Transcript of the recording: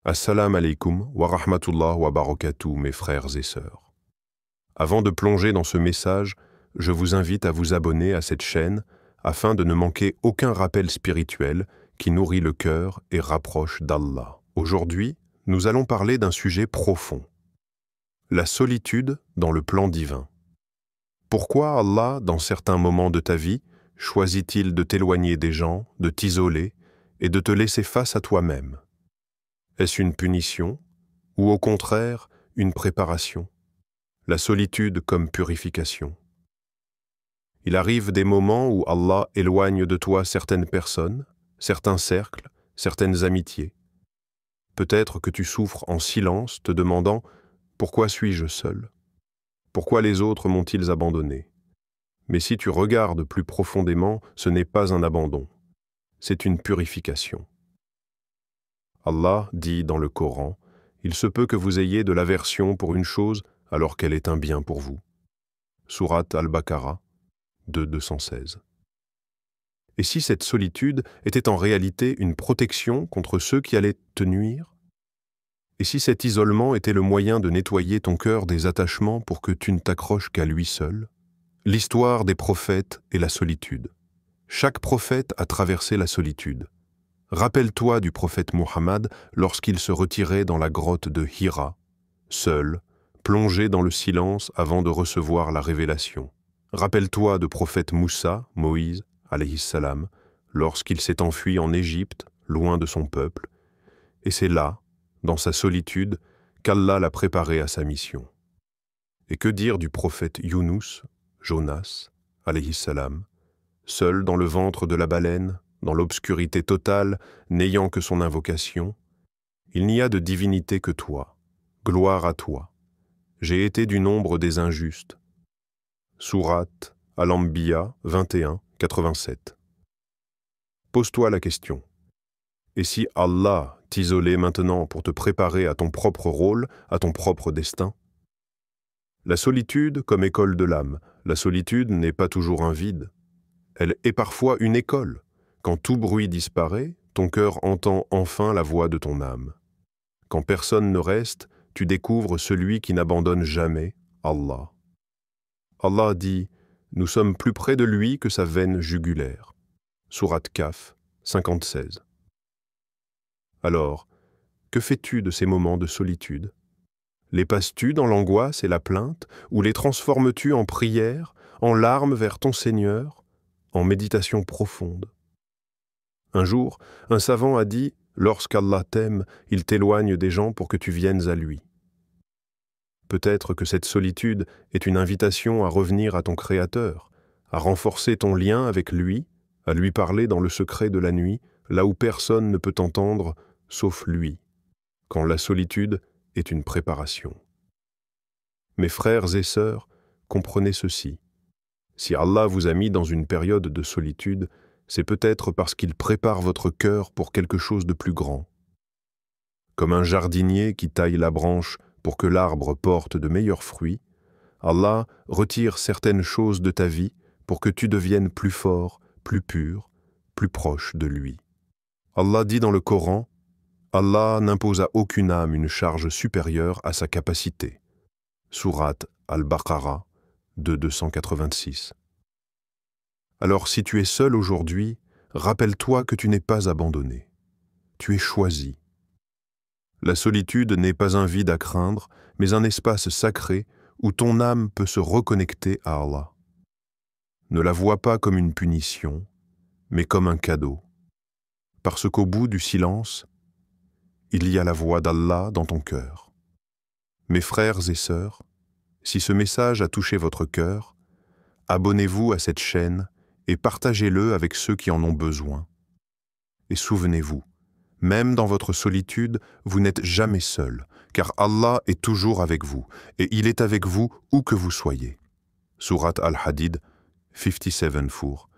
Assalamu alaikum wa rahmatullah wa barakatuh, mes frères et sœurs. Avant de plonger dans ce message, je vous invite à vous abonner à cette chaîne afin de ne manquer aucun rappel spirituel qui nourrit le cœur et rapproche d'Allah. Aujourd'hui, nous allons parler d'un sujet profond. La solitude dans le plan divin. Pourquoi Allah, dans certains moments de ta vie, choisit-il de t'éloigner des gens, de t'isoler et de te laisser face à toi-même? Est-ce une punition ou au contraire une préparation? La solitude comme purification. Il arrive des moments où Allah éloigne de toi certaines personnes, certains cercles, certaines amitiés. Peut-être que tu souffres en silence, te demandant « Pourquoi suis-je seul? Pourquoi les autres m'ont-ils abandonné ?» Mais si tu regardes plus profondément, ce n'est pas un abandon, c'est une purification. Allah dit dans le Coran, « Il se peut que vous ayez de l'aversion pour une chose alors qu'elle est un bien pour vous. » Sourate Al-Baqarah 2:216. Et si cette solitude était en réalité une protection contre ceux qui allaient te nuire? Et si cet isolement était le moyen de nettoyer ton cœur des attachements pour que tu ne t'accroches qu'à lui seul? L'histoire des prophètes et la solitude. Chaque prophète a traversé la solitude. Rappelle-toi du prophète Muhammad lorsqu'il se retirait dans la grotte de Hira, seul, plongé dans le silence avant de recevoir la révélation. Rappelle-toi de prophète Moussa, Moïse, alayhi salam, lorsqu'il s'est enfui en Égypte, loin de son peuple, et c'est là, dans sa solitude, qu'Allah l'a préparé à sa mission. Et que dire du prophète Younous, Jonas, alayhi salam, seul dans le ventre de la baleine, dans l'obscurité totale, n'ayant que son invocation? Il n'y a de divinité que toi. Gloire à toi. J'ai été du nombre des injustes. Sourate Al-Anbiya 21, 87. Pose-toi la question. Et si Allah t'isolait maintenant pour te préparer à ton propre rôle, à ton propre destin? La solitude comme école de l'âme. La solitude n'est pas toujours un vide. Elle est parfois une école. Quand tout bruit disparaît, ton cœur entend enfin la voix de ton âme. Quand personne ne reste, tu découvres celui qui n'abandonne jamais, Allah. Allah dit « Nous sommes plus près de lui que sa veine jugulaire » Sourate Kaf 56. Alors, que fais-tu de ces moments de solitude? Les passes-tu dans l'angoisse et la plainte, ou les transformes-tu en prière, en larmes vers ton Seigneur, en méditation profonde? Un jour, un savant a dit « Lorsqu'Allah t'aime, il t'éloigne des gens pour que tu viennes à lui. » Peut-être que cette solitude est une invitation à revenir à ton Créateur, à renforcer ton lien avec lui, à lui parler dans le secret de la nuit, là où personne ne peut t'entendre, sauf lui, quand la solitude est une préparation. Mes frères et sœurs, comprenez ceci. Si Allah vous a mis dans une période de solitude, c'est peut-être parce qu'il prépare votre cœur pour quelque chose de plus grand. Comme un jardinier qui taille la branche pour que l'arbre porte de meilleurs fruits, Allah retire certaines choses de ta vie pour que tu deviennes plus fort, plus pur, plus proche de lui. Allah dit dans le Coran, « Allah n'impose à aucune âme une charge supérieure à sa capacité. » Sourate Al-Baqarah 2:286. Alors si tu es seul aujourd'hui, rappelle-toi que tu n'es pas abandonné. Tu es choisi. La solitude n'est pas un vide à craindre, mais un espace sacré où ton âme peut se reconnecter à Allah. Ne la vois pas comme une punition, mais comme un cadeau. Parce qu'au bout du silence, il y a la voix d'Allah dans ton cœur. Mes frères et sœurs, si ce message a touché votre cœur, abonnez-vous à cette chaîne et partagez-le avec ceux qui en ont besoin. Et souvenez-vous, même dans votre solitude, vous n'êtes jamais seul, car Allah est toujours avec vous, et il est avec vous où que vous soyez. Sourate Al-Hadid 57:4.